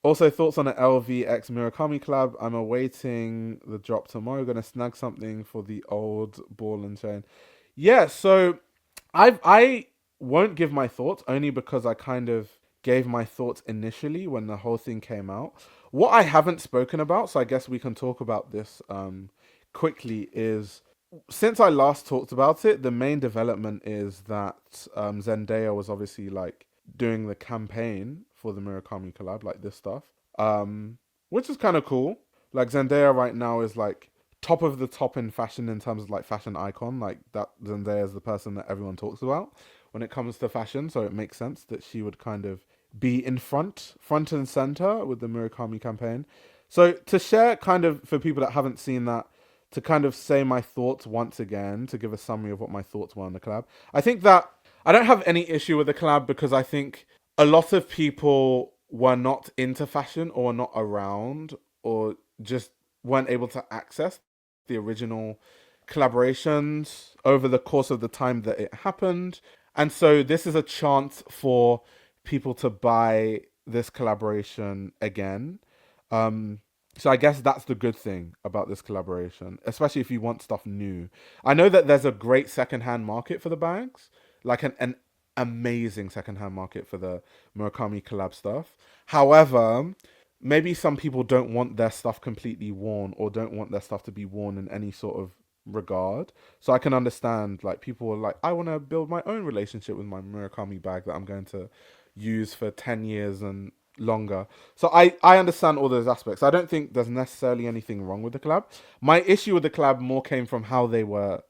Also, thoughts on the LV X Murakami collab. I'm awaiting the drop tomorrow. Gonna snag something for the old ball and chain. Yeah, so I won't give my thoughts only because I kind of gave my thoughts initially when the whole thing came out. What I haven't spoken about, so I guess we can talk about this quickly, is since I last talked about it, the main development is that Zendaya was obviously like doing the campaign for the Murakami collab, like this stuff, which is kind of cool. Like Zendaya right now is like top of the top in fashion in terms of like fashion icon. Like that Zendaya is the person that everyone talks about when it comes to fashion. So it makes sense that she would kind of be in front and center with the Murakami campaign. So to share kind of for people that haven't seen that, to kind of say my thoughts once again, to give a summary of what my thoughts were on the collab. I think that I don't have any issue with the collab because I think a lot of people were not into fashion or not around or just weren't able to access the original collaborations over the course of the time that it happened. And so this is a chance for people to buy this collaboration again. Um, so I guess that's the good thing about this collaboration, especially if you want stuff new. I know that there's a great secondhand market for the bags, like an amazing secondhand market for the Murakami collab stuff. However, maybe some people don't want their stuff completely worn or don't want their stuff to be worn in any sort of regard. So I can understand like people are like, I want to build my own relationship with my Murakami bag that I'm going to use for 10 years and longer. So I understand all those aspects. I don't think there's necessarily anything wrong with the collab. My issue with the collab more came from how they were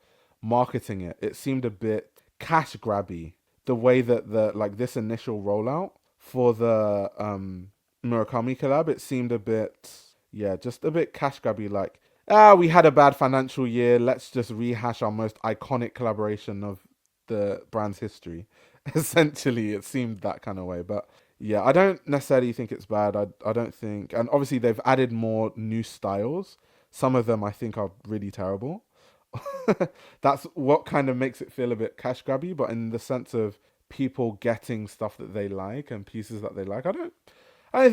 marketing it. It seemed a bit cash grabby. The way that the like this initial rollout for the Murakami collab, it seemed a bit, yeah, just a bit cash grabby. Like, we had a bad financial year. Let's just rehash our most iconic collaboration of the brand's history. Essentially, it seemed that kind of way. But yeah, I don't necessarily think it's bad. I don't think, and obviously they've added more new styles. Some of them I think are really terrible. That's what kind of makes it feel a bit cash grabby, but in the sense of people getting stuff that they like and pieces that they like, I don't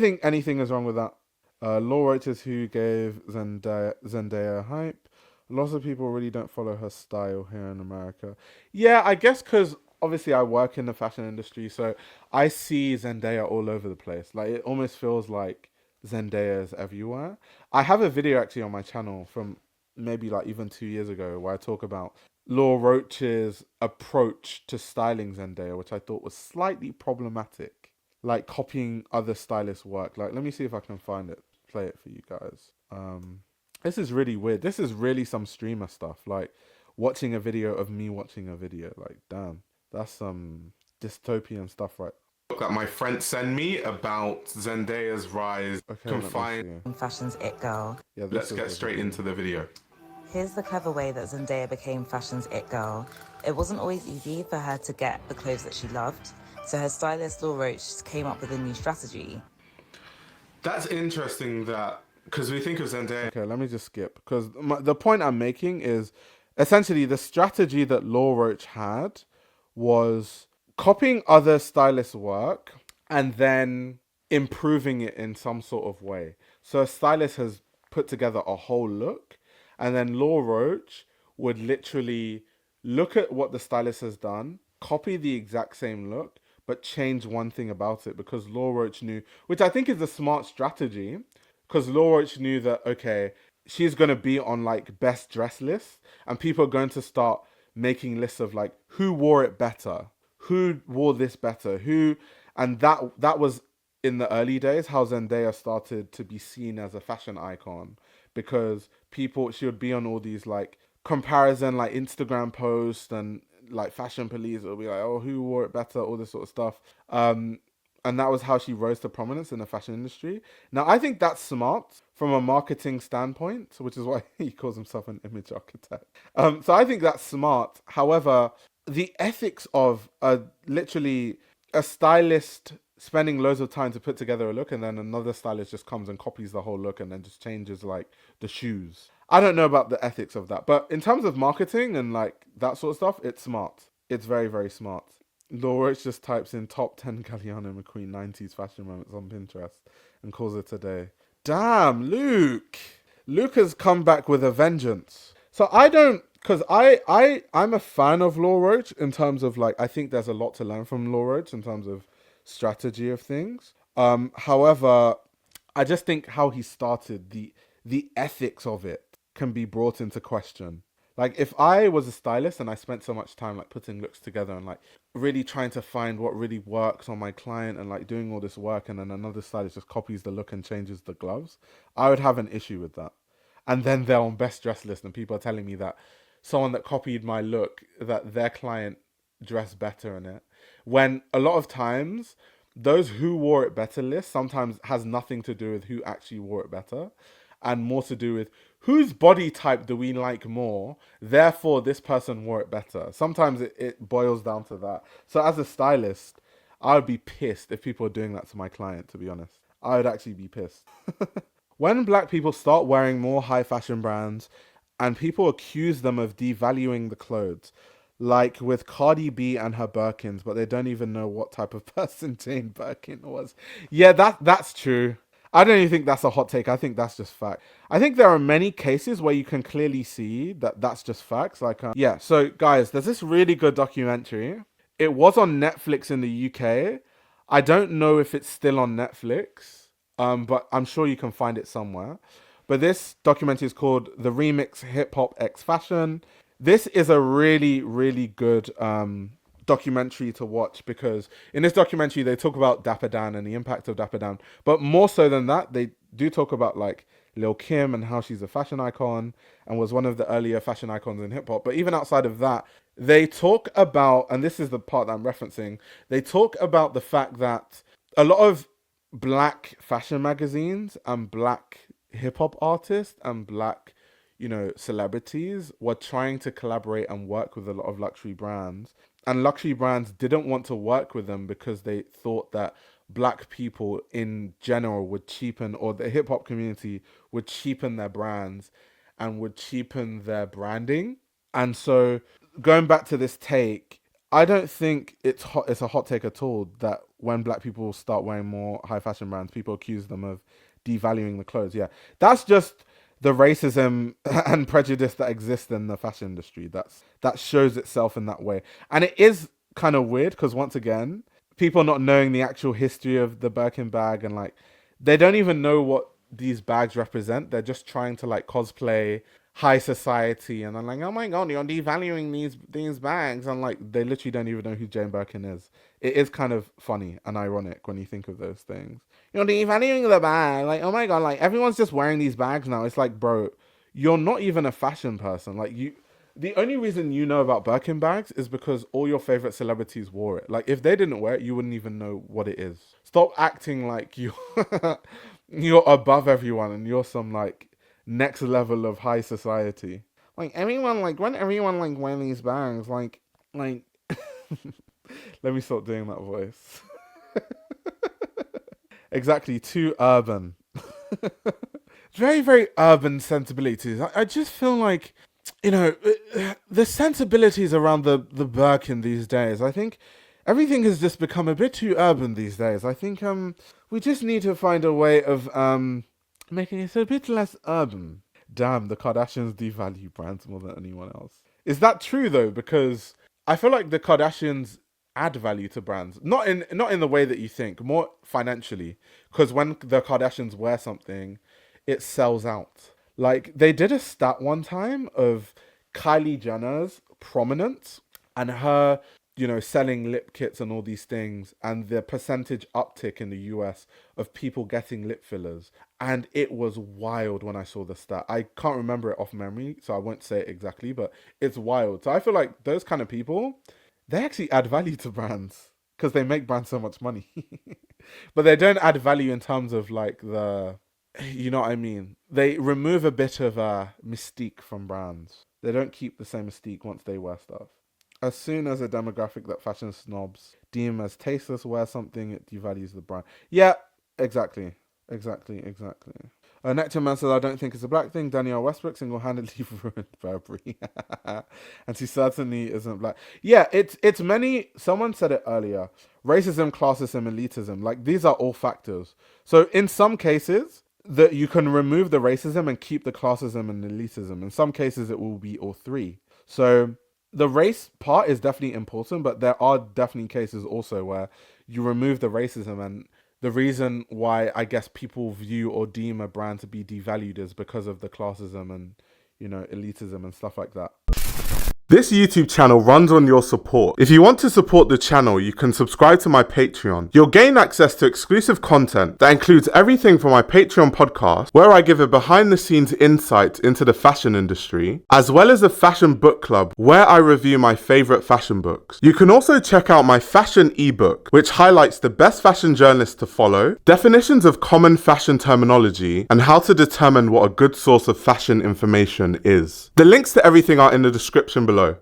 think anything is wrong with that. Law Roach is who gave Zendaya hype. Lots of people really don't follow her style here in America. Yeah, I guess because obviously I work in the fashion industry, so I see Zendaya all over the place. Like it almost feels like Zendaya is everywhere. I have a video actually on my channel from maybe like even 2 years ago where I talk about Law Roach's approach to styling Zendaya, which I thought was slightly problematic, like copying other stylists' work. Like, let me see if I can find it, play it for you guys. This is really weird. This is really some streamer stuff. Like, watching a video of me watching a video. Like, damn, that's some dystopian stuff, right? That my friend sent me about Zendaya's rise. Okay, confined. Fashion's it girl. Yeah, let's get straight into the video. Here's the clever way that Zendaya became fashion's it girl. It wasn't always easy for her to get the clothes that she loved, so her stylist Law Roach came up with a new strategy. That's interesting that because we think of Zendaya. Okay, let me just skip because the point I'm making is essentially the strategy that Law Roach had was copying other stylists' work and then improving it in some sort of way. So a stylist has put together a whole look, and then Law Roach would literally look at what the stylist has done, copy the exact same look, but change one thing about it because Law Roach knew, which I think is a smart strategy, because Law Roach knew that, okay, she's going to be on like best dress lists, and people are going to start making lists of like who wore it better, who wore this better, who, and that was in the early days how Zendaya started to be seen as a fashion icon because people she would be on all these like comparison like Instagram posts and like fashion police will be like, oh, who wore it better, all this sort of stuff. And that was how she rose to prominence in the fashion industry. Now, I think that's smart from a marketing standpoint, which is why he calls himself an image architect. So I think that's smart. However, the ethics of literally a stylist spending loads of time to put together a look and then another stylist just comes and copies the whole look and then just changes like the shoes. I don't know about the ethics of that, but in terms of marketing and like that sort of stuff, it's smart. It's very, very smart. Laura just types in top 10 Galliano McQueen 90s fashion moments on Pinterest and calls it a day. Damn, Luke. Luke has come back with a vengeance. So I don't, because I'm a fan of Law Roach in terms of like, I think there's a lot to learn from Law Roach in terms of strategy of things. However, I just think how he started, the ethics of it can be brought into question. Like if I was a stylist and I spent so much time like putting looks together and like really trying to find what really works on my client and like doing all this work, and then another stylist just copies the look and changes the gloves, I would have an issue with that. And then they're on best dress list and people are telling me that someone that copied my look, that their client dressed better in it, when a lot of times those who wore it better list sometimes has nothing to do with who actually wore it better, and more to do with whose body type do we like more, therefore this person wore it better. Sometimes it boils down to that. So as a stylist, I would be pissed if people are doing that to my client, to be honest. I would actually be pissed. When black people start wearing more high fashion brands and people accuse them of devaluing the clothes, like with Cardi B and her Birkins, but they don't even know what type of person Jane Birkin was. Yeah, that's true. I don't even think that's a hot take. I think that's just fact. I think there are many cases where you can clearly see that that's just facts. Like, yeah. So, guys, there's this really good documentary. It was on Netflix in the UK. I don't know if it's still on Netflix, but I'm sure you can find it somewhere. But this documentary is called The Remix Hip Hop X Fashion. This is a really, really good documentary to watch, because in this documentary they talk about Dapper Dan and the impact of Dapper Dan, but more so than that, they do talk about like Lil Kim and how she's a fashion icon and was one of the earlier fashion icons in hip hop. But even outside of that, they talk about, and this is the part that I'm referencing, they talk about the fact that a lot of black fashion magazines and black hip hop artists and black, celebrities were trying to collaborate and work with a lot of luxury brands. And luxury brands didn't want to work with them because they thought that black people in general would cheapen, or the hip hop community would cheapen their brands and would cheapen their branding. And so, going back to this take, I don't think it's a hot take at all that when black people start wearing more high fashion brands, people accuse them of devaluing the clothes. Yeah, that's just the racism and prejudice that exists in the fashion industry. That shows itself in that way, and it is kind of weird because once again, people not knowing the actual history of the Birkin bag, and like they don't even know what these bags represent. They're just trying to like cosplay high society, and I'm like, oh my god, you're devaluing these bags, and like they literally don't even know who Jane Birkin is. It is kind of funny and ironic when you think of those things. You're devaluing the bag, like oh my god, like everyone's just wearing these bags now. It's like, bro, you're not even a fashion person. Like you, the only reason you know about Birkin bags is because all your favorite celebrities wore it. Like if they didn't wear it, you wouldn't even know what it is. Stop acting like you you're above everyone and you're some like next level of high society. Like everyone, like when everyone like wear these bags, like let me stop doing that voice. Exactly, too urban. Very, very urban sensibilities. I just feel like, the sensibilities around the Birkin these days, I think everything has just become a bit too urban these days. I think we just need to find a way of making it a bit less urban. Damn, the Kardashians devalue brands more than anyone else. Is that true though? Because I feel like the Kardashians add value to brands, not in the way that you think, more financially. Because when the Kardashians wear something, it sells out. Like they did a stat one time of Kylie Jenner's prominence and her, selling lip kits and all these things, and the percentage uptick in the US of people getting lip fillers. And it was wild when I saw the stat. I can't remember it off memory, so I won't say it exactly, but it's wild. So I feel like those kind of people, they actually add value to brands because they make brands so much money. But they don't add value in terms of like you know what I mean? They remove a bit of mystique from brands. They don't keep the same mystique once they wear stuff. As soon as a demographic that fashion snobs deem as tasteless wear something, it devalues the brand. Yeah, exactly. Exactly. Nectar Man says, I don't think it's a black thing. Danielle Westbrook single-handedly ruined Burberry. And she certainly isn't black. Yeah, it's many, someone said it earlier. Racism, classism, elitism. Like, these are all factors. So in some cases, that you can remove the racism and keep the classism and elitism. In some cases, it will be all three. So the race part is definitely important, but there are definitely cases also where you remove the racism, and the reason why I guess people view or deem a brand to be devalued is because of the classism and, you know, elitism and stuff like that. This YouTube channel runs on your support. If you want to support the channel, you can subscribe to my Patreon. You'll gain access to exclusive content that includes everything from my Patreon podcast, where I give a behind-the-scenes insight into the fashion industry, as well as a fashion book club, where I review my favorite fashion books. You can also check out my fashion ebook, which highlights the best fashion journalists to follow, definitions of common fashion terminology, and how to determine what a good source of fashion information is. The links to everything are in the description below.